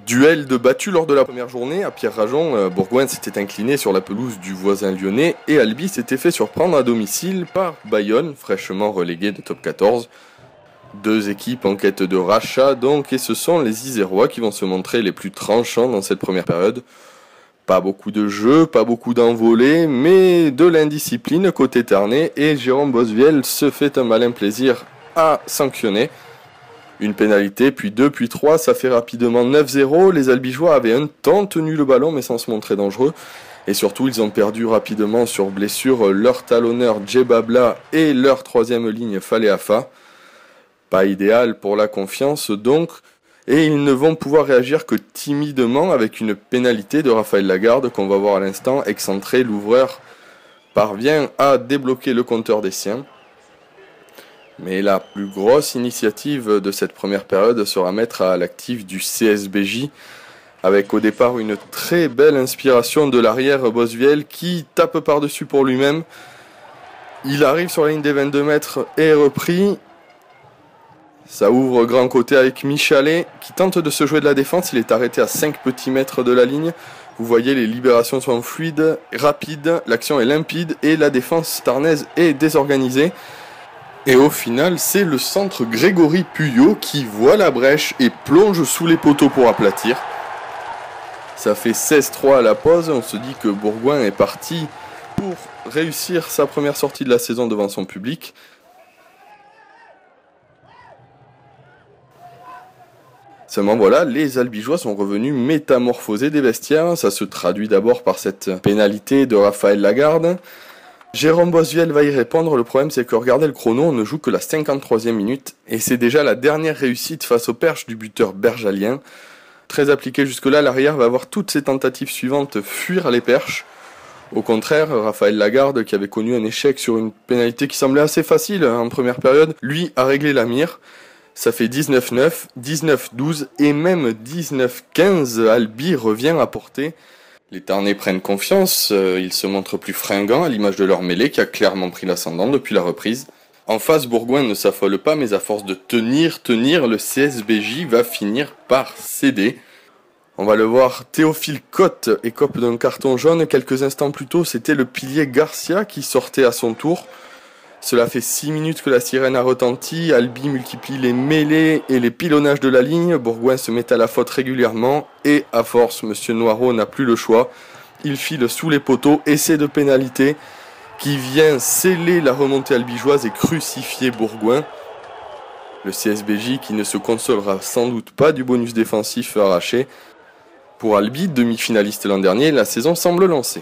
Duel de battu lors de la première journée. À Pierre-Rajon, Bourgoin s'était incliné sur la pelouse du voisin lyonnais et Albi s'était fait surprendre à domicile par Bayonne, fraîchement relégué de top 14. Deux équipes en quête de rachat donc, et ce sont les Isérois qui vont se montrer les plus tranchants dans cette première période. Pas beaucoup de jeu, pas beaucoup d'envolées, mais de l'indiscipline côté Ternay, et Jérôme Bosviel se fait un malin plaisir à sanctionner. Une pénalité, puis 2, puis 3, ça fait rapidement 9-0. Les Albigeois avaient un temps tenu le ballon, mais sans se montrer dangereux. Et surtout, ils ont perdu rapidement sur blessure leur talonneur Djebabla et leur troisième ligne Faléafa. Pas idéal pour la confiance donc. Et ils ne vont pouvoir réagir que timidement avec une pénalité de Raphaël Lagarde qu'on va voir à l'instant. Excentré, l'ouvreur parvient à débloquer le compteur des siens. Mais la plus grosse initiative de cette première période sera mettre à l'actif du CSBJ, avec au départ une très belle inspiration de l'arrière Bosviel qui tape par-dessus pour lui-même. Il arrive sur la ligne des 22 mètres et est repris. Ça ouvre grand côté avec Michalet qui tente de se jouer de la défense. Il est arrêté à 5 petits mètres de la ligne. Vous voyez, les libérations sont fluides, rapides, l'action est limpide et la défense tarnaise est désorganisée. Et au final, c'est le centre Grégory Puyot qui voit la brèche et plonge sous les poteaux pour aplatir. Ça fait 16-3 à la pause. On se dit que Bourgoin est parti pour réussir sa première sortie de la saison devant son public. Seulement voilà, les Albigeois sont revenus métamorphosés des vestiaires. Ça se traduit d'abord par cette pénalité de Raphaël Lagarde. Jérôme Bosviel va y répondre. Le problème, c'est que regardez le chrono, on ne joue que la 53e minute. Et c'est déjà la dernière réussite face aux perches du buteur bergalien. Très appliqué jusque-là, l'arrière va avoir toutes ses tentatives suivantes fuir les perches. Au contraire, Raphaël Lagarde, qui avait connu un échec sur une pénalité qui semblait assez facile en première période, lui a réglé la mire. Ça fait 19-9, 19-12 et même 19-15. Albi revient à portée. Les Tarnais prennent confiance, ils se montrent plus fringants à l'image de leur mêlée qui a clairement pris l'ascendant depuis la reprise. En face, Bourgoin ne s'affole pas, mais à force de tenir, le CSBJ va finir par céder. On va le voir, Théophile Cotte écope d'un carton jaune. Quelques instants plus tôt, c'était le pilier Garcia qui sortait à son tour. Cela fait 6 minutes que la sirène a retenti, Albi multiplie les mêlées et les pilonnages de la ligne, Bourgoin se met à la faute régulièrement, et à force, Monsieur Noireau n'a plus le choix. Il file sous les poteaux, essai de pénalité, qui vient sceller la remontée albigeoise et crucifier Bourgoin. Le CSBJ qui ne se consolera sans doute pas du bonus défensif arraché. Pour Albi, demi-finaliste l'an dernier, la saison semble lancée.